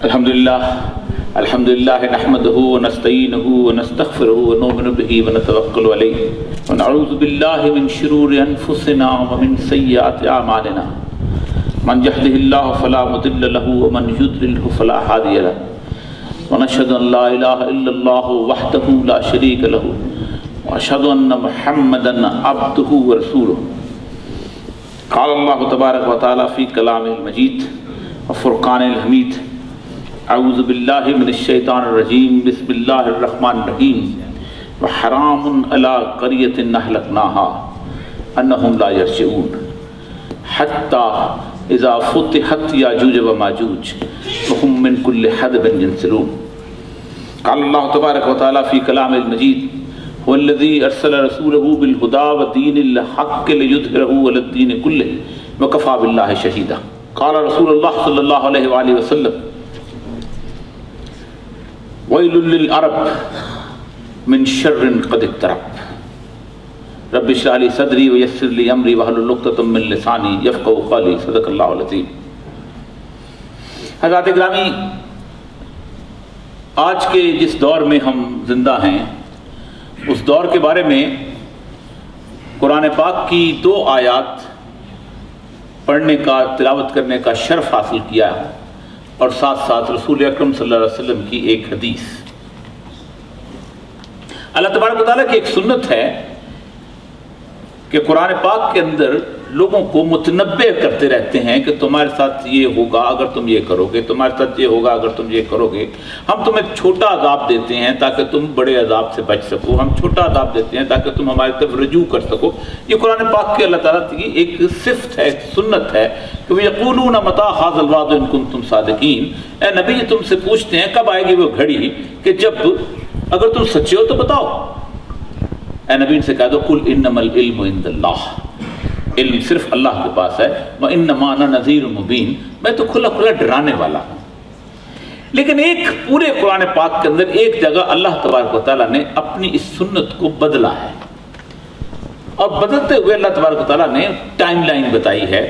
الحمدللہ نحمدہ ونستعینہ ونستغفرہ ونؤمن بہ ونتوکل علیہ ونعوذ باللہ من شرور انفسنا ومن سیئات اعمالنا من یہدہ اللہ فلا مضل لہ ومن یضللہ فلا ہادی لہ ونشہد ان لا الہ الا اللہ وحدہ لا شریک لہ واشہد ان محمدا عبدہ ورسولہ قال اللہ تبارک و تعالی فی کلامہ المجید وفرقان الحمید اعوذ باللہ من الشیطان الرجیم بسم اللہ الرحمن الرحیم وحرام علی قریۃ اہلکناها انہم لا یرجعون حتی اذا فتحت یاجوج وماجوج وهم من کل حدب ینسلون قال اللہ تبارک و تعالی فی کلام المجید هو الذی ارسل رسولہ بالہدی ودین الحق لیظہرہ علی الدین کلہ وکفی باللہ شہیدا قال رسول اللہ صلی اللہ علیہ وآلہ وسلم ویل للعرب من شر قد اقترب رب اشرح لی صدری ویسر لی امری واحلل عقدۃ من لسانی یفقہوا قولی صدق اللہ العظیم۔ حضرات گرامی، آج کے جس دور میں ہم زندہ ہیں اس دور کے بارے میں قرآن پاک کی 2 آیات پڑھنے کا، تلاوت کرنے کا شرف حاصل کیا اور ساتھ ساتھ رسول اکرم صلی اللہ علیہ وسلم کی ایک حدیث۔ اللہ تبارک و تعالیٰ کی ایک سنت ہے کہ قرآن پاک کے اندر لوگوں کو متنبع کرتے رہتے ہیں کہ تمہارے ساتھ یہ ہوگا اگر تم یہ کرو گے، تمہارے ساتھ یہ ہوگا اگر تم یہ کرو گے۔ ہم تمہیں چھوٹا عذاب دیتے ہیں تاکہ تم بڑے عذاب سے بچ سکو، ہم چھوٹا عذاب دیتے ہیں تاکہ تم ہماری طرف رجوع کر سکو۔ یہ قرآن پاک کے اللہ تعالیٰ کی ایک صفت ہے، سنت ہے کہ وَيَقُولُونَ مَتَىٰ هَٰذَا الْوَعْدُ إِن كُنتُمْ صَادِقِينَ۔ اے نبی تم سے پوچھتے ہیں کب آئے گی وہ گھڑی کہ جب اگر تم سچے ہو تو بتاؤ۔ اے نبی ان سے کہہ دو قُلْ إِنَّمَا الْعِلْمُ عِندَ اللَّهِ، علم صرف اللہ کے پاس ہے، وَإِنَّمَا أَنَا نَذِيرٌ مُبِينٌ، میں تو کھلا کھلا ڈرانے والا ہوں۔ لیکن ایک پورے قرآن پاک کے اندر ایک جگہ اللہ تبارک و تعالیٰ نے اپنی اس سنت کو بدلا ہے، اور بدلتے ہوئے اللہ تبارک و تعالیٰ نے ٹائم لائن بتائی ہے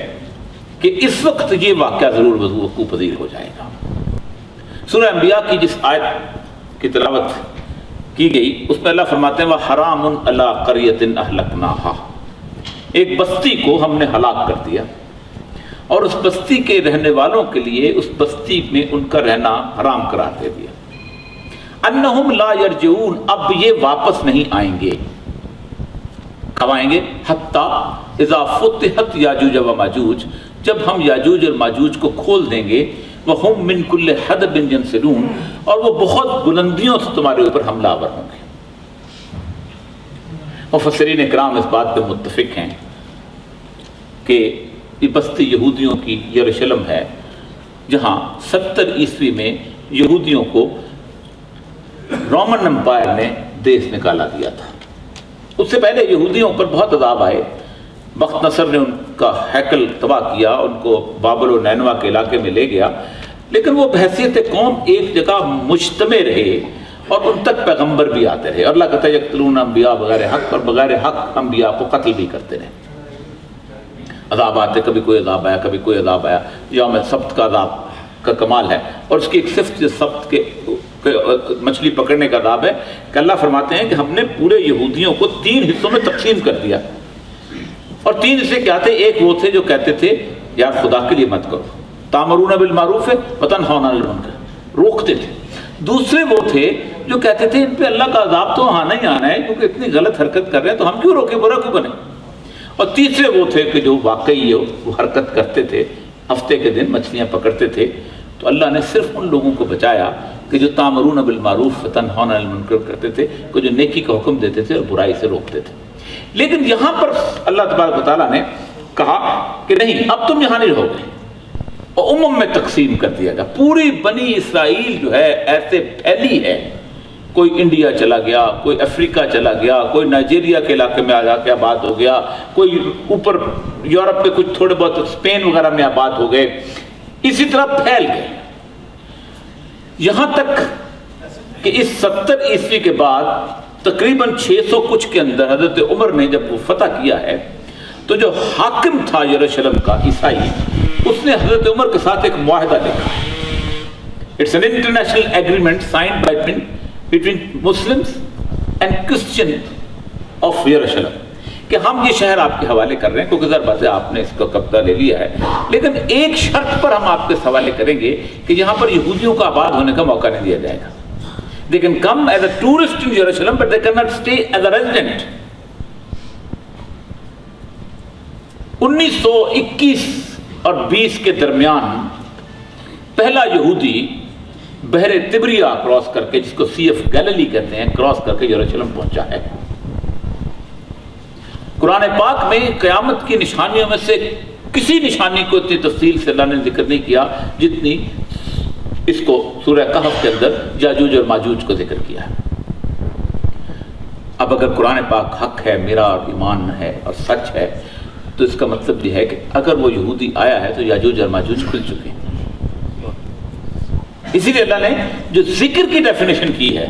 کہ اس وقت یہ واقعہ ضرور وقوع پذیر ہو جائے گا۔ سورہ انبیاء کی جس آیت کی تلاوت کی گئی اس میں اللہ فرماتے ہیں وَحَرَامٌ عَلَىٰ قَرْيَةٍ أَهْلَكْنَاهَا، ایک بستی کو ہم نے ہلاک کر دیا اور اس بستی کے رہنے والوں کے لیے اس بستی میں ان کا رہنا حرام قرار دے دیا۔ انہم لا یرجعون، اب یہ واپس نہیں آئیں گے۔ کب آئیں گے؟ حتی اذا فتحت یاجوج و ماجوج، جب ہم یاجوج اور ماجوج کو کھول دیں گے، وہم من کل حدب ینسلون، اور وہ بہت بلندیوں سے تمہارے اوپر حملہ آور ہوں گے۔ مفسرین اکرام اس بات پہ متفق ہیں کہ یہ بستی یہودیوں کی یروشلم ہے، جہاں 70 عیسوی میں یہودیوں کو رومن امپائر نے دیس نکالا دیا تھا۔ اس سے پہلے یہودیوں پر بہت عذاب آئے، بخت نصر نے ان کا ہیکل تباہ کیا، ان کو بابل و نینوا کے علاقے میں لے گیا، لیکن وہ بحیثیت قوم ایک جگہ مجتمع رہے اور ان تک پیغمبر بھی آتے رہے، اور اللہ کہتا ہے یقتلون انبیاء بغیر حق، اور بغیر حق انبیاء کو قتل بھی کرتے رہے۔ عذاب آتے، کبھی کوئی عذاب آیا، کبھی کوئی عذاب آیا۔ یوم سبت کا عذاب کا کمال ہے، اور اس کی ایک صفت سبت کے مچھلی پکڑنے کا عذاب ہے کہ اللہ فرماتے ہیں کہ ہم نے پورے یہودیوں کو 3 حصوں میں تقسیم کر دیا، اور 3 حصے کیا تھے؟ ایک وہ تھے جو کہتے تھے یار خدا کے لیے مت کرو، تامرون بالمعروف وتنہون عن المنکر، روکتے تھے۔ دوسرے وہ تھے جو کہتے تھے ان پہ اللہ کا عذاب تو آنا ہی آنا ہے، کیونکہ اتنی غلط حرکت کر رہے ہیں تو ہم کیوں روکے، برا کیوں بنے۔ اور تیسرے وہ تھے کہ جو واقعی وہ حرکت کرتے تھے، ہفتے کے دن مچھلیاں پکڑتے تھے۔ تو اللہ نے صرف ان لوگوں کو بچایا کہ جو تامرون بالمعروف وتنہون عن المنکر کرتے تھے، کہ جو نیکی کا حکم دیتے تھے اور برائی سے روکتے تھے۔ لیکن یہاں پر اللہ تبارک و تعالیٰ نے کہا کہ نہیں، اب تم یہاں نہیں رہو گے، اور میں تقسیم کر دیا گیا۔ پوری بنی اسرائیل جو ہے ایسے پھیلی ہے، کوئی انڈیا چلا گیا، کوئی افریقہ چلا گیا، کوئی نائجیریا کے علاقے میں آ کے آباد ہو گیا، کوئی اوپر یورپ کے کچھ تھوڑے بہت اسپین وغیرہ میں آباد ہو گئے، اسی طرح پھیل گئے، یہاں تک کہ اس 70 عیسوی کے بعد تقریباً 600 کچھ کے اندر حضرت عمر نے جب وہ فتح کیا ہے تو جو حاکم تھا یروشلم کا عیسائی، اس نے حضرت عمر کے ساتھ ایک معاہدہ لکھا It's an international agreement signed between Muslims and Christians of Jerusalem کہ ہم یہ شہر آپ کے حوالے کر رہے ہیں کیونکہ ظاہر بات ہے آپ نے اس کا قبضہ لے لیا ہے، لیکن ایک شرط پر ہم آپ کے حوالے کریں گے کہ یہاں پر یہودیوں کا آباد ہونے کا موقع نہیں دیا جائے گا. They can come as a tourist in Jerusalem but they cannot stay as a resident. 1921 اور 20 کے درمیان پہلا یہودی بحر تبریہ کراس کر کے، جس کو سی ایف گیلیلی کہتے ہیں، کراس کر کے یروشلم پہنچا ہے. قرآن پاک میں قیامت کی نشانیوں میں سے کسی نشانی کو اتنی تفصیل سے اللہ نے ذکر نہیں کیا جتنی اس کو سورہ کہف کے اندر یاجوج اور ماجوج کو ذکر کیا ہے. اب اگر قرآن پاک حق ہے، میرا اور ایمان ہے اور سچ ہے، تو اس کا مطلب یہ ہے کہ اگر وہ یہودی آیا ہے تو یاجوج اور ماجوج کھل چکے ہیں. اسی لیے اللہ نے جو ذکر کی ڈیفینیشن کی ہے،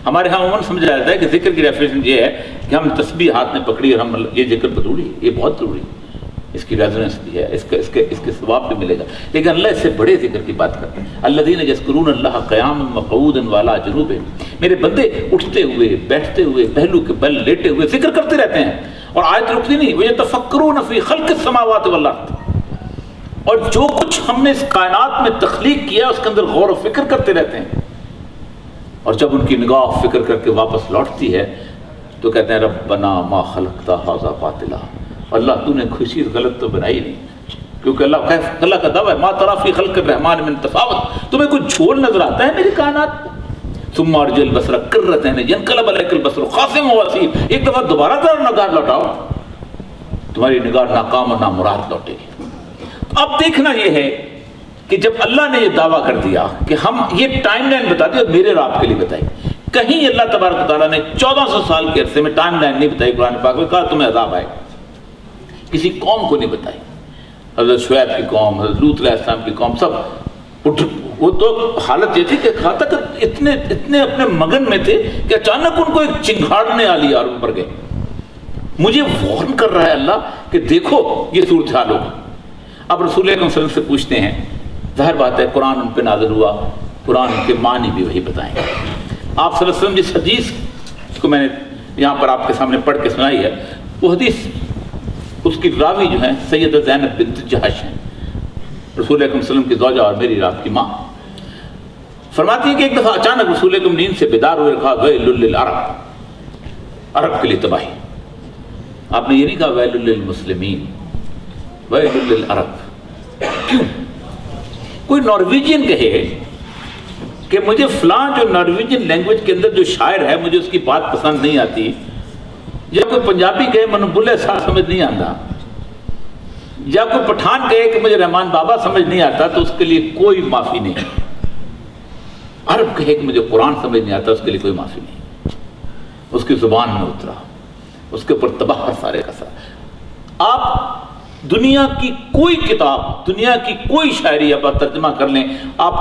ہمارے ہاں عموماً سمجھا جاتا ہے کہ ذکر کی ڈیفینیشن یہ ہے کہ ہم تسبیح ہاتھ میں پکڑی اور ہم یہ ذکر ضروری ہے، یہ بہت ضروری ہے، اس کی ریزوننس بھی ہے، اس کے ثواب بھی ملے گا. لیکن اللہ اس سے بڑے ذکر کی بات کرتے ہیں. الذین یذکرون اللہ قیاما وقعودا وعلی جنوبہم، میرے بندے اٹھتے ہوئے، بیٹھتے ہوئے، پہلو کے بل لیٹے ہوئے ذکر کرتے رہتے ہیں. اور آیت رکتی نہیں، وَيَتَفَكَّرُونَ فِي خَلْقِ السَّمَاوَاتِ وَالْأَرْضِ، اور جو کچھ ہم نے اس کائنات میں تخلیق کیا اس کے اندر غور و فکر کرتے رہتے ہیں. اور جب ان کی نگاہ فکر کر کے واپس لوٹتی ہے تو کہتے ہیں ربنا ما خلقت ھذا باطلا، اللہ تو نے کوئی غلط تو بنائی نہیں، کیونکہ اللہ کا دعویٰ ہے ما تری فی خلق الرحمن من تفاوت، تمہیں کوئی جھول نظر آتا ہے میری کائنات میں؟ ثم ارجع البصر کرتین ینقلب الیک البصر خاسئا وهو حسیر، ایک دفعہ دوبارہ ذرا نگاہ لوٹاؤ، تمہاری نگاہ ناکام اور نامراد لوٹے گی. اب دیکھنا یہ ہے کہ جب اللہ نے یہ دعویٰ کر دیا کہ ہم یہ ٹائم لائن بتا دی اور میرے اور آپ کے لیے بتائی، کہیں اللہ تبارک تعالیٰ نے 1400 سال کے عرصے میں ٹائم لائن نہیں بتائی قرآن پاک میں، کہا تمہیں عذاب آئے، کسی قوم کو نہیں بتائی. حضرت شعیب کی قوم، حضرت لوط علیہ السلام کی قوم، سب وہ تو حالت یہ تھی کہ کہا تھا کہ اتنے اپنے مگن میں تھے کہ اچانک ان کو ایک چنگھاڑنے آ لیا اور اوپر گئے. مجھے وارن کر رہا ہے اللہ کہ دیکھو یہ صورتحال ہوگا. اب رسول اکرم صلی اللہ علیہ وسلم سے پوچھتے ہیں، ظاہر بات ہے قرآن ان پہ نازل ہوا، قرآن کے معنی بھی وہی بتائیں گے. آپ صلی اللہ علیہ وسلم جس حدیث کو میں نے یہاں پر آپ کے سامنے پڑھ کے سنائی ہے، وہ حدیث اس کی راوی جو ہیں سیدہ زینب بنت جہش ہیں، رسول اکرم صلی اللہ علیہ وسلم کی زوجہ اور میری آپ کی ماں. فرماتی ہیں کہ ایک دفعہ اچانک رسول اکرم نیند سے بیدار ہوئے، کہا ویل للعرب، عرب کے لیے تباہی. آپ نے یہ نہیں کہا ویل للمسلمین، ویل للعرب. کیوں؟ کوئی نارویجین کہے کہ مجھے فلاں جو نارویجین لینگویج کے اندر جو شاعر ہے مجھے اس کی بات پسند نہیں آتی، یا کوئی پنجابی کہے من بلے سا سمجھ نہیں آتا، یا کوئی پٹھان کہے کہ مجھے رحمان بابا سمجھ نہیں آتا، تو اس کے لیے کوئی معافی نہیں. عرب کہے کہ مجھے قرآن سمجھ نہیں آتا، اس کے لیے کوئی معافی نہیں. اس کی زبان میں اترا، اس کے اوپر تباہ سارے کا سارا. آپ دنیا کی کوئی کتاب، دنیا کی کوئی شاعری آپ ترجمہ کر لیں، آپ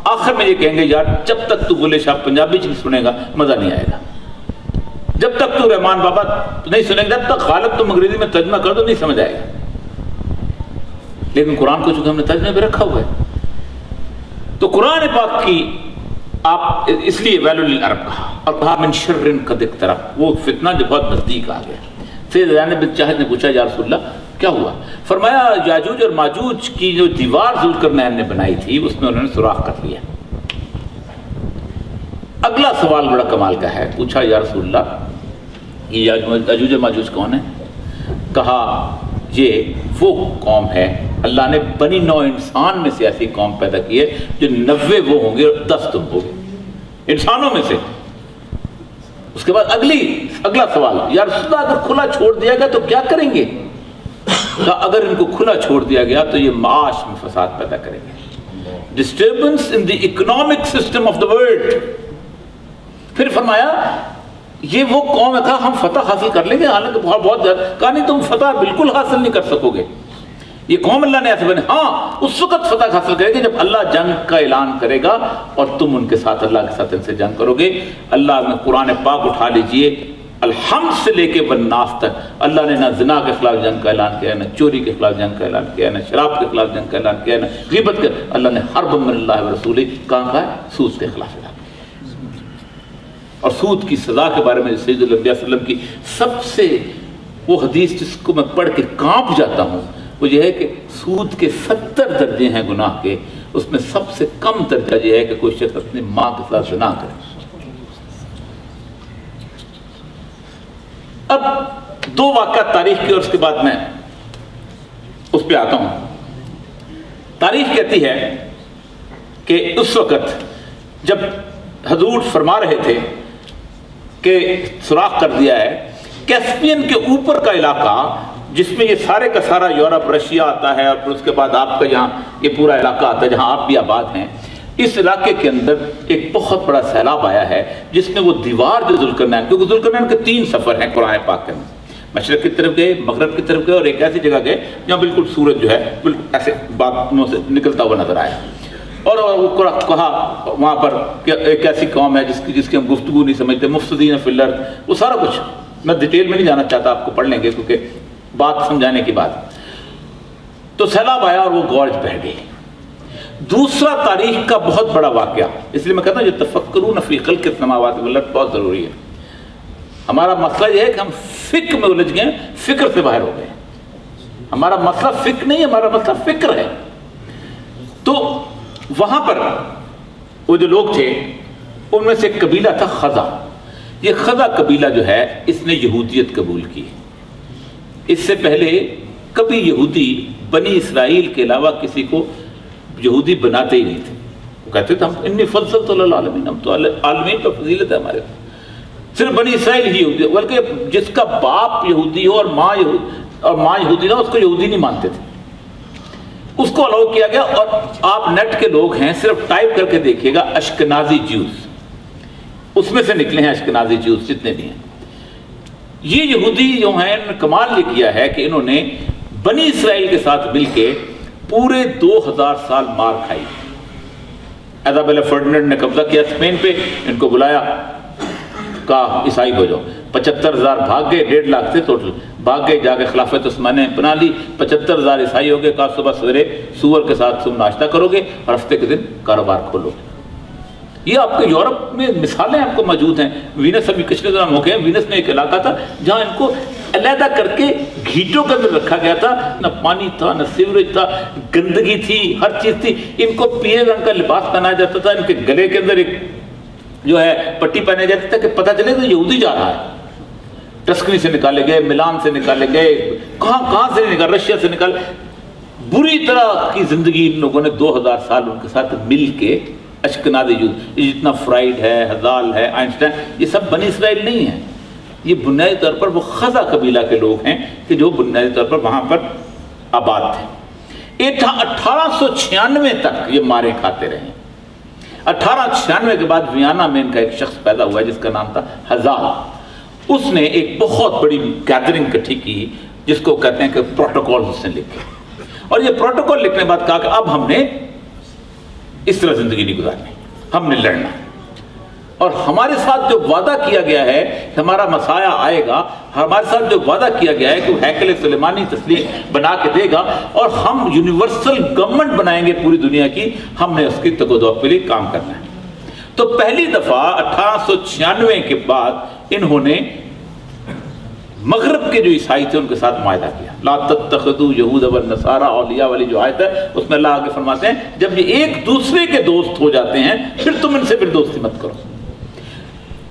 آخر میں یہ کہیں گے یار جب تک تو بولے شاہ پنجابی نہیں سنے گا مزہ نہیں آئے گا، جب تک تو رحمان بابا نہیں سنے گا، جب تک غالب تم انگریزی میں ترجمہ کر دو نہیں سمجھ آئے گا. لیکن قرآن کو چونکہ ہم نے ترجمے پہ رکھا ہوا ہے، تو قرآن پاک کی آپ اس لیے ویل للعرب کہا، اور کہا من شر قد اقترب، وہ فتنہ جو بہت نزدیک آ گیا. سیدہ زینب بنت جہش نے پوچھا یا رسول اللہ کیا ہوا؟ فرمایا یاجوج اور ماجوج کی جو دیوار ذوالقرنین نے بنائی تھی اس میں انہوں نے سوراخ کر لیا. اگلا سوال بڑا کمال کا ہے، پوچھا یا رسول اللہ یہ یاجوج اور ماجوج کون ہیں؟ کہا یہ وہ قوم ہے، اللہ نے بنی نوع انسان میں سے ایسی قوم پیدا کی ہے جو 90 وہ ہوں گے اور 10 تم ہوگے انسانوں میں سے. اس کے بعد اگلا سوال، یا رسول اللہ اگر کھلا چھوڑ دیا گیا تو کیا کریں گے؟ کہ اگر ان کو کھلا چھوڑ دیا گیا تو یہ معاش میں فساد پیدا کریں گے، disturbance in the economic system of the world. پھر فرمایا یہ وہ قوم ہے، کہا ہم فتح حاصل کر لیں گے، حالانکہ بہت زیادہ، کہا نہیں تم فتح بالکل حاصل نہیں کر سکو گے. یہ قوم اللہ نے ایسے بنے، ہاں اس وقت فتح حاصل کرے گی جب اللہ جنگ کا اعلان کرے گا اور تم ان کے ساتھ اللہ کے ساتھ ان سے جنگ کرو گے. اللہ نے قرآن پاک اٹھا لیجئے، الحمد سے لے کے والناس تک اللہ نے نہ زنا کے خلاف جنگ کا اعلان کیا، نہ چوری کے خلاف جنگ کا اعلان کیا، نہ شراب کے خلاف جنگ کا اعلان کیا، نہ غیبت کا. اللہ نے حرب من اللہ و رسولہ کہاں کہا ہے؟ سود کے خلاف اعلان. اور سود کی سزا کے بارے میں سید الانبیاء صلی اللہ علیہ وسلم کی سب سے وہ حدیث جس کو میں پڑھ کے کانپ جاتا ہوں وہ یہ ہے کہ سود کے 70 درجے ہیں گناہ کے، اس میں سب سے کم درجہ یہ ہے کہ کوئی شخص اپنی ماں کے ساتھ زنا کرے. اب 2 واقعات تاریخ کے اور اس کے بعد میں اس پہ آتا ہوں. تاریخ کہتی ہے کہ اس وقت جب حضور فرما رہے تھے کہ سوراخ کر دیا ہے، کیسپین کے اوپر کا علاقہ جس میں یہ سارے کا سارا یورپ رشیا آتا ہے اور پھر اس کے بعد آپ کا یہاں یہ پورا علاقہ آتا ہے جہاں آپ بھی آباد ہیں، اس علاقے کے اندر ایک بہت بڑا سیلاب آیا ہے جس میں وہ دیوار جو ذوالقرنین، کیونکہ ذوالقرنین کے 3 سفر ہیں قرآن پاک کے اندر، مشرق کی طرف گئے، مغرب کی طرف گئے اور ایک ایسی جگہ گئے جہاں بالکل سورج جو ہے بالکل ایسے بادلوں سے نکلتا ہوا نظر آیا. اور وہ کہا وہاں پر کہ ایک ایسی قوم ہے جس کی ہم گفتگو نہیں سمجھتے، مفسدین فی الارض، وہ سارا کچھ میں ڈیٹیل میں نہیں جانا چاہتا، آپ کو پڑھ لیں گے کیونکہ بات سمجھانے کی بات. تو سیلاب آیا اور وہ گورج بہہ گئی. دوسرا تاریخ کا بہت بڑا واقعہ، اس لیے میں کہتا ہوں یہ تفکرون فی خلق السماوات والارض بہت ضروری ہے. ہمارا مسئلہ یہ ہے کہ ہم فکر میں الجھ گئے، فکر سے باہر ہو گئے. ہمارا مسئلہ فکر نہیں، ہمارا مسئلہ فکر ہے. تو وہاں پر وہ جو لوگ تھے ان میں سے ایک قبیلہ تھا خزا. یہ خزا قبیلہ جو ہے اس نے یہودیت قبول کی. اس سے پہلے کبھی یہودی بنی اسرائیل کے علاوہ کسی کو یہودی بناتے ہی نہیں تھے. وہ کہتے تھے ہم انی فضلت علی العالمین، ہم تو عالمین پر فضیلت ہے ہمارے، صرف بنی اسرائیل ہی یہودی. بلکہ جس کا باپ یہودی ہو اور ماں یہودی نہ، اس کو یہودی نہیں مانتے تھے، اس کو الاؤ کیا گیا. اور آپ نیٹ کے لوگ ہیں، صرف ٹائپ کر کے دیکھیے گا اشکنازی جیوز، اس میں سے نکلے ہیں اشکنازی جیوز جتنے بھی ہیں. یہ یہودی جو ہیں انہوں نے کمال یہ کیا ہے کہ انہوں نے بنی اسرائیل کے ساتھ مل کے پورے 2000 سال مار کھائی. ایزابیلا فرڈینڈ نے قبضہ کیا اسپین پہ، ان کو بلایا، کہا عیسائی ہو جاؤ. 75,000 بھاگ گئے، 1.5 لاکھ سے ٹوٹل بھاگ گئے، جا کے خلافت عثمانیہ بنا لی. 75,000 عیسائی ہو گئے. کہا صبح سویرے سور کے ساتھ تم ناشتہ کرو گے اور ہفتے کے دن کاروبار کھولو گے. یہ آپ کے یورپ میں مثالیں آپ کو موجود ہیں. وینس ابھی پچھلے دنوں موقع ہے، وینس میں ایک علاقہ تھا جہاں ان کو علیحدہ کر کے گھیٹوں کے اندر رکھا گیا تھا. نہ پانی تھا، نہ سیوریج تھا، گندگی تھی، ہر چیز تھی. ان کو پیلے رنگ کا لباس پہنایا جاتا تھا، ان کے گلے کے اندر ایک جو ہے پٹی پہنے جاتی تھا کہ پتہ چلے کہ یہودی جا رہا ہے. ٹسکنی سے نکالے گئے، ملان سے نکالے گئے، کہاں سے نکالے، رشیا سے نکالے. بری طرح کی زندگی ان لوگوں نے 2000 سال ان کے ساتھ مل کے اشکنازی یہود، یہ جتنا فرائڈ ہے، ہزال ہے، آئنسٹائن، یہ سب بنی اسرائیل نہیں ہیں. یہ بنیادی طور پر وہ خزا قبیلہ کے لوگ ہیں کہ جو بنیادی طور پر وہاں پر آباد تھے. 1896 تک یہ مارے کھاتے رہے. 1896 کے بعد ویانا میں ان کا ایک شخص پیدا ہوا جس کا نام تھا ہزال. اس نے ایک بہت بڑی گیدرنگ اکٹھی کی جس کو کہتے ہیں کہ پروٹوکول اس نے لکھے. اور یہ پروٹوکول لکھنے کے بعد کہا کہ اب ہم نے اس طرح زندگی نہیں گزارنی، ہم نے لڑنا. اور ہمارے ساتھ جو وعدہ کیا گیا ہے کہ ہمارا مسایہ آئے گا، ہمارے ساتھ جو وعدہ کیا گیا ہے کہ وہ ہیکل سلیمانی تسلیم بنا کے دے گا اور ہم یونیورسل گورنمنٹ بنائیں گے پوری دنیا کی، ہم نے اس کی تقدس کے لیے کام کرنا ہے. تو پہلی دفعہ 1896 کے بعد انہوں نے مغرب کے جو عیسائی تھے ان کے ساتھ معاہدہ کیا. لا تتخذوا یہود والنصارى اولیاء والی جو آیت ہے اس میں اللہ آگے فرماتے ہیں جب یہ ایک دوسرے کے دوست ہو جاتے ہیں پھر تم ان سے پھر دوستی مت کرو.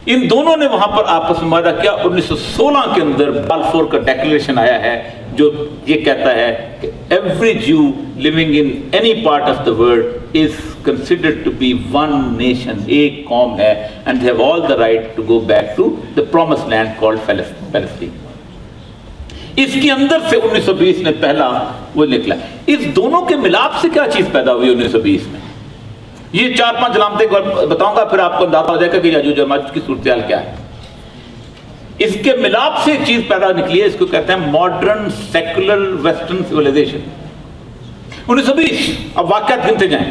ان دونوں نے وہاں پر آپس میں معاہدہ کیا. 1916 کے اندر بالفور کا ڈیکلیریشن آیا ہے جو یہ کہتا ہے کہ every Jew living in any part of the world is considered to be one nation, ایک قوم ہے, and they have all the right to go back to the promised land called Palestine. اس کے اندر سے 1920 میں پہلا وہ نکلا. اس دونوں کے ملاپ سے کیا چیز پیدا ہوئی 1920 میں؟ یہ 4-5 علامتیں بتاؤں گا پھر آپ کو اندازہ ہو جائے گا کہ یاجوج و ماجوج کی صورتحال کیا ہے. اس کے ملاپ سے ایک چیز پیدا نکلی ہے, اس کو کہتے ہیں ماڈرن سیکولر ویسٹرن سویلائزیشن. 1920 اب واقعات گنتے جائیں.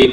1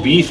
20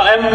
M1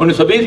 1920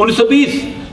1920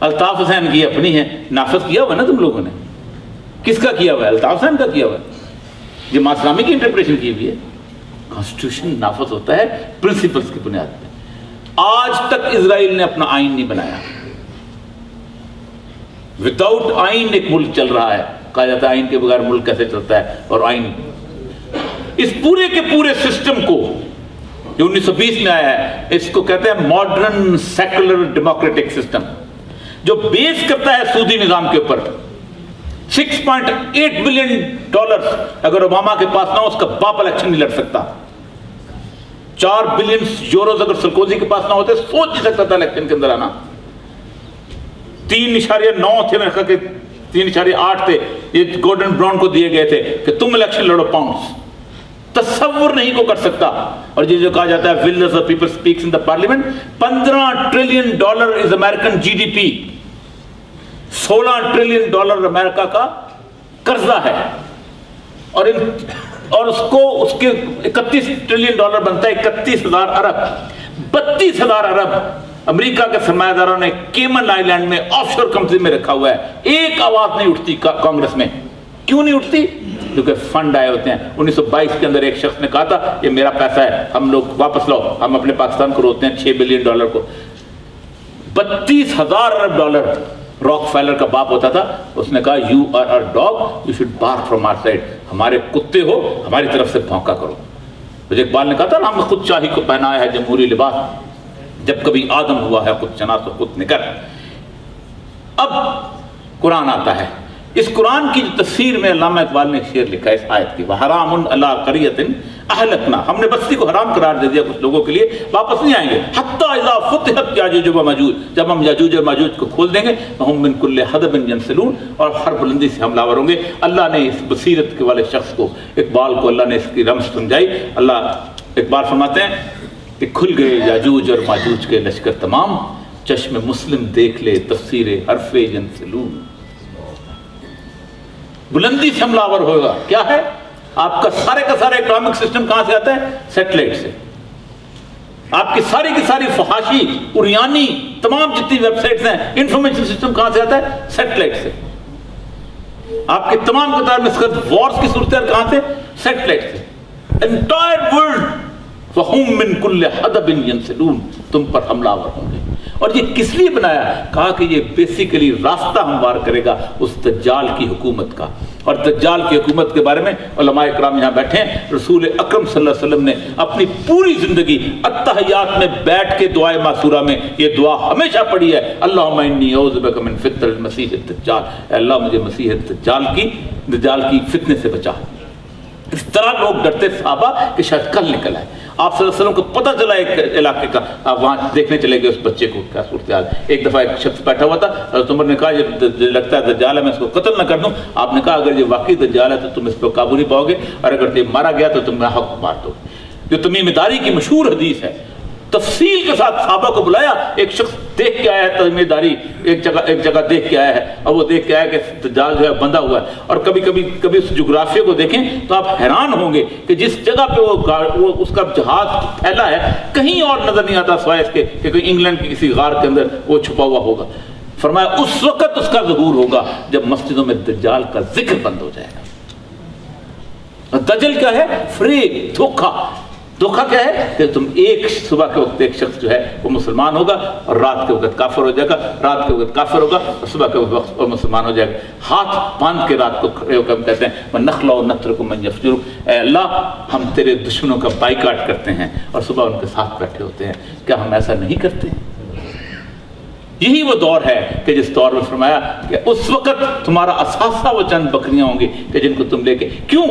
الطاف حسین کی اپنی ہے، نافذ کیا ہوا نا تم لوگوں نے. کس کا کیا ہوا ہے؟ الطاف حسین کا کیا ہوا ہے. جماعت اسلامی کی انٹرپریشن کی ہوئی ہے. کانسٹیٹیوشن نافذ ہوتا ہے پرنسپلز کی بنیاد پہ. آج تک اسرائیل نے اپنا آئین نہیں بنایا. وداؤٹ آئین ایک ملک چل رہا ہے. کہا جاتا ہے آئین کے بغیر ملک کیسے چلتا ہے، اور آئین اس پورے کے پورے سسٹم کو جو 1920 میں آیا ہے، اس کو کہتے ہیں ماڈرن سیکولر ڈیموکریٹک سسٹم، جو بیس کرتا ہے سودی نظام کے اوپر. $6.8 بلین اگر اوباما کے پاس نہ ہو، اس کا باپ الیکشن نہیں لڑ سکتا. 4 بلین یوروز اگر سرکوزی کے پاس نہ ہوتے، سوچ نہیں سکتا تھا الیکشن کے اندر آنا. 3.9 تھے، میں نے کہا کہ 3.8 تھے، یہ گورڈن براؤن کو دیے گئے تھے کہ تم الیکشن لڑو پاؤنڈز. تصور نہیں کو کر سکتا. اور یہ جو کہا جاتا ہے will of the people speaks in the parliament، $15 trillion as American G D P. $16 trillion امریکہ کا قرضہ ہے، اور اس کے $31 ٹریلین بنتا ہے 31,000 ارب. 32,000 ارب امریکہ کے سرمایہ داروں نے کیمن آئی لینڈ میں آف شور کمپنی میں رکھا ہوا ہے. ایک آواز نہیں اٹھتی کانگریس میں. کیوں نہیں اٹھتی؟ کیونکہ فنڈ آئے ہوتے ہیں. 1922 کے اندر ایک شخص نے کہا تھا یہ میرا پیسہ ہے، ہم لوگ واپس لاؤ، ہم اپنے پاکستان کو روکتے ہیں $6 بلین کو. $32,000 ارب راک فیلر کا باپ ہوتا تھا. اس نے کہا you are our dog, you should bark from our side. ہمارے کتے ہو، ہماری طرف سے بھونکا کرو. مجھے اقبال نے کہا تھا نا، ہم خود چاہی کو پہنایا ہے جمہوری لباس، جب کبھی آدم ہوا ہے خود چنا تو خود نکل. اب قرآن آتا ہے. اس قرآن کی جو تفسیر میں علامہ اقبال نے ایک شعر لکھا ہے اس آیت کی، وَحَرَامٌ عَلَىٰ قَرْيَةٍ أَهْلَكْنَا، ہم نے بستی کو حرام قرار دے دیا کچھ لوگوں کے لیے، واپس نہیں آئیں گے. حَتَّىٰ إِذَا فُتِحَتْ یاجوج وماجوج، جب ہم یاجوج اور ماجوج کو کھول دیں گے، وَهُم مِّن كُلِّ حَدَبٍ يَنْسِلُونَ، اور ہر بلندی سے حملہ آور ہوں گے. اللہ نے اس بصیرت کے والے شخص کو، اقبال کو، اللہ نے اس کی رمز سمجھائی. اللہ اقبال فرماتے ہیں کہ کھل گئے یاجوج اور ماجوج کے لشکر تمام، چشم مسلم دیکھ لے تفسیر حرف ینسلون. بلندی سے حملہ آور ہوگا. کیا ہے؟ آپ کا سارے کا سارا اکنامک سسٹم کہاں سے آتا ہے؟ سیٹلائٹ سے. آپ کی ساری فحاشی، اریانی، تمام جتنی ویب سائٹس ہیں، انفارمیشن سسٹم کہاں سے آتا ہے؟ سیٹلائٹ سے. آپ کے تمام قطار میں وارز کی صورتحال کہاں سے؟ سیٹلائٹ سے. انٹائر ورلڈ وَهُم مِّن كُلِّ حَدَبٍ يَنْسِلُونَ، تم پر حملہ آور ہوں گے. اور یہ کس لیے بنایا؟ کہا کہ یہ بیسیکلی راستہ ہموار کرے گا اس دجال کی حکومت کا. اور دجال کی حکومت کے بارے میں علماء اکرام یہاں بیٹھے ہیں. رسول اکرم صلی اللہ علیہ وسلم نے اپنی پوری زندگی التحیات میں بیٹھ کے دعائے معصورہ میں یہ دعا ہمیشہ پڑھی ہے، اللہم انی اعوذ بک من فتنۃ المسیح الدجال، اے اللہ مجھے مسیح دجال کی فتنے سے بچا. اس طرح لوگ ڈرتے صحابہ کہ شاید کل نکل آئے. آپ صلی اللہ علیہ وسلم کو پتہ چلا ایک علاقے کا، آپ وہاں دیکھنے چلے گئے اس بچے کو کیا صورتحال. ایک دفعہ ایک شخص بیٹھا ہوا تھا، حضرت عمر نے کہا یہ لگتا ہے دجال ہے، میں اس کو قتل نہ کر دوں. آپ نے کہا اگر یہ واقعی دجال ہے تو تم اس پہ قابو نہیں پاؤ گے، اور اگر یہ مارا گیا تو تم حق مار دو. جو تمیم داری کی مشہور حدیث ہے، تفصیل کے ساتھ صحابہ کو بلایا. ایک شخص دیکھ کے آیا ہے تمیم داری، ایک جگہ دیکھ کے آیا ہے، اور وہ دیکھ کے آیا کہ دجال جو ہے بندھا ہوا ہے. اور کبھی اس جغرافیہ کو دیکھیں تو آپ حیران ہوں گے کہ جس جگہ پہ وہ اس کا جہاز پھیلا ہے، کہیں اور نظر نہیں آتا سوائے اس کے کہ کوئی انگلینڈ کی کسی غار کے اندر وہ چھپا ہوا ہوگا. فرمایا اس وقت اس کا ظہور ہوگا جب مسجدوں میں دجال کا ذکر بند ہو جائے گا. دجل کیا ہے؟ فریب، دھوکہ کیا ہے کہ تم ایک صبح کے وقت ایک شخص جو ہے وہ مسلمان ہوگا اور رات کے وقت کافر ہو جائے گا، رات کے وقت کافر ہوگا اور صبح کے وقت اور مسلمان ہو جائے گا. ہاتھ باندھ کے رات کو کھڑے ہو کر ہم کہتے ہیں وَنَخْلَعُ نَتْرُكُ مَنْ يَفْجُرُ، اے اللہ ہم تیرے دشمنوں کا بائیکاٹ کرتے ہیں اور صبح ان کے ساتھ بیٹھے ہوتے ہیں. کیا ہم ایسا نہیں کرتے؟ یہی وہ دور ہے کہ جس دور میں فرمایا کہ اس وقت تمہارا اثاثہ وہ چند بکریاں ہوں گی کہ جن کو تم لے کے. کیوں؟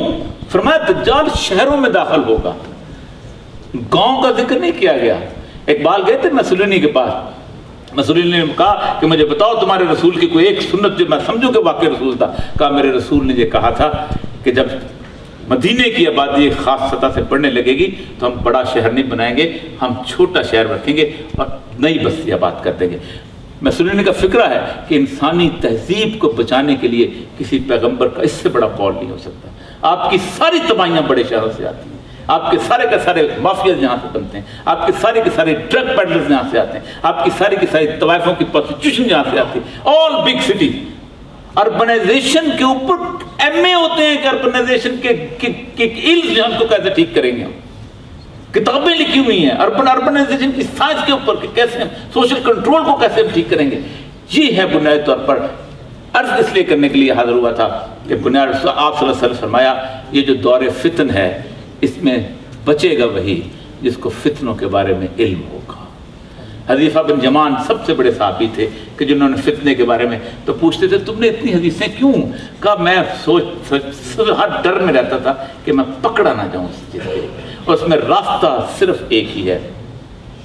فرمایا دجال شہروں میں داخل ہوگا، گاؤں کا ذکر نہیں کیا گیا. اقبال گئے تھے مسولینی کے پاس. مسولینی نے کہا کہ مجھے بتاؤ تمہارے رسول کی کوئی ایک سنت جو میں سمجھوں کہ واقعی رسول تھا. کہا میرے رسول نے یہ کہا تھا کہ جب مدینے کی آبادی ایک خاص سطح سے بڑھنے لگے گی تو ہم بڑا شہر نہیں بنائیں گے، ہم چھوٹا شہر رکھیں گے اور نئی بستی آباد کر دیں گے. مسولینی کا فکرہ ہے کہ انسانی تہذیب کو بچانے کے لیے کسی پیغمبر کا اس سے بڑا قول نہیں ہو سکتا. آپ کی ساری تباہیاں بڑے شہروں سے آتی ہیں. آپ کے سارے کے سارے مافیاز یہاں سے بنتے ہیں، آپ کے سارے ڈرگ پیڈلرز یہاں سے آتے ہیں، آپ کی ساری طوائفوں کی پروسٹیٹیوشن یہاں سے آتی ہے. All big cities. اربنائزیشن کے اوپر ایم اے ہوتے ہیں کہ اربنائزیشن کے ایلز جو ہم کو کیسے ٹھیک کریں گے. ہم کتابیں لکھی ہوئی ہیں اربنائزیشن کی سائنس کے اوپر کہ کیسے ہم سوشل کنٹرول کو کیسے ہم ٹھیک کریں گے. یہ ہے بنیادی طور پر. عرض اس لیے کرنے کے لیے حاضر ہوا تھا کہ بنیاد آپ صلی اللہ علیہ وسلم فرمایا یہ جو دور فتن ہے اس میں بچے گا وہی جس کو فتنوں کے بارے میں علم ہوگا. حذیفہ بن یمان سب سے بڑے صحابی تھے کہ جنہوں نے فتنے کے بارے میں تو پوچھتے تھے تم نے اتنی حدیثیں کیوں؟ کہا میں ہر ڈر میں رہتا تھا کہ میں پکڑا نہ جاؤں اس چیز کے لیے، اور اس میں راستہ صرف ایک ہی ہے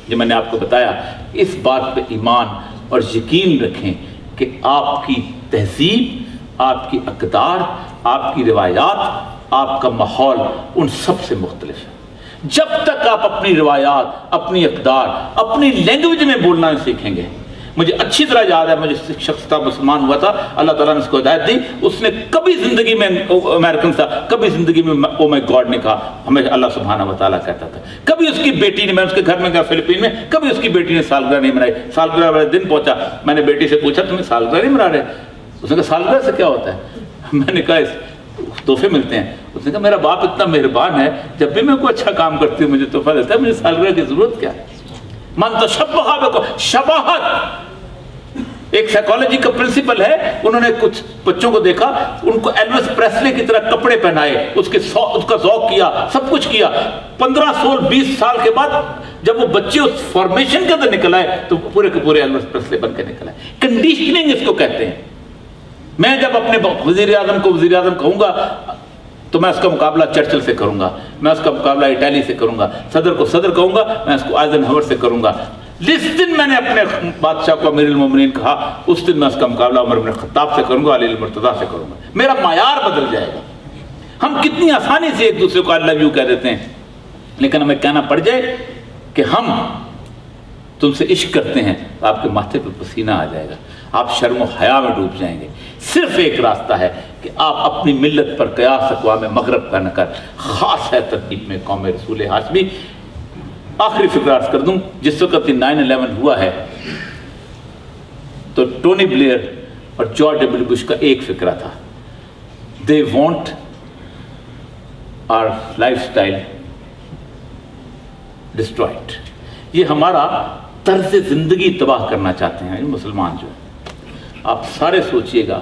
جو میں نے آپ کو بتایا. اس بات پہ ایمان اور یقین رکھیں کہ آپ کی تہذیب، آپ کی اقدار، آپ کی روایات، آپ کا ماحول ان سب سے مختلف ہے. جب تک آپ اپنی روایات، اپنی اقدار، اپنی لینگویج میں بولنا سیکھیں گے. مجھے اچھی طرح یاد ہے، مجھے ایک شخص تھا، مسلمان ہوا تھا، اللہ تعالیٰ نے اس کو ہدایت دی. اس نے کبھی زندگی میں، امریکن تھا، کبھی زندگی میں او مائی گاڈ نے کہا. ہمیں اللہ سبحانہ و تعالیٰ کہتا تھا. کبھی اس کی بیٹی نے، میں اس کے گھر میں گیا فلپین میں، کبھی اس کی بیٹی نے سالگرہ نہیں منائی. سالگرہ والے دن پہنچا، میں نے بیٹی سے پوچھا تمہیں سالگرہ نہیں منا رہے؟ اس نے کہا سالگرہ سے کیا ہوتا ہے؟ میں نے کہا تحفے ملتے ہیں. اس نے کہا میرا باپ اتنا مہربان ہے، جب بھی میں کوئی اچھا کام کرتی ہوں مجھے تحفہ دیتا ہے، مجھے سالگرہ کی ضرورت کیا ہے؟ من تشبہ بکم، شباہت ایک سائیکالوجی کا پرنسپل ہے. انہوں نے کچھ بچوں کو دیکھا، ان کو ایلوس پریسلے کی طرح کپڑے پہنائے، اس کا ذوق کیا، سب کچھ کیا. 15 16 20 سال کے بعد جب وہ بچے اس فارمیشن کے اندر نکل آئے تو پورے کے پورے ایلوس پریسلے بن کے نکل آئے. کنڈیشننگ اس کو کہتے ہیں. میں جب اپنے وزیر اعظم کو وزیر اعظم کہوں گا تو میں اس کا مقابلہ چرچل سے کروں گا، میں اس کا مقابلہ اٹلی سے کروں گا. صدر کو صدر کہوں گا، میں اس کو آئزن ہاور سے کروں گا. جس دن میں نے اپنے بادشاہ کو امیر المومنین کہا، اس دن میں اس کا مقابلہ عمر بن خطاب سے کروں گا، علی المرتضیٰ سے کروں گا. میرا معیار بدل جائے گا. ہم کتنی آسانی سے ایک دوسرے کو آئی لو یو کہہ دیتے ہیں، لیکن ہمیں کہنا پڑ جائے کہ ہم تم سے عشق کرتے ہیں تو آپ کے ماتھے پہ پسینہ آ جائے گا، آپ شرم و حیا میں ڈوب جائیں گے. صرف ایک راستہ ہے کہ آپ اپنی ملت پر قیاس اقوام مغرب کا نہ کر، خاص ہے ترتیب میں قوم رسول ہاشمی. آخری فکر عرض کر دوں، جس وقت 9/11 ہوا ہے تو ٹونی بلیئر اور جارج ڈبلیو بش کا ایک فکرہ تھا، they want our lifestyle destroyed. یہ ہمارا طرز زندگی تباہ کرنا چاہتے ہیں مسلمان جو. آپ سارے سوچئے گا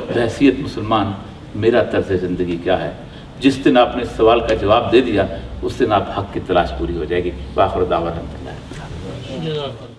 بحیثیت مسلمان میرا طرز زندگی کیا ہے. جس دن آپ نے اس سوال کا جواب دے دیا اس دن آپ حق کی تلاش پوری ہو جائے گی. باخر دعوانا الحمدللہ.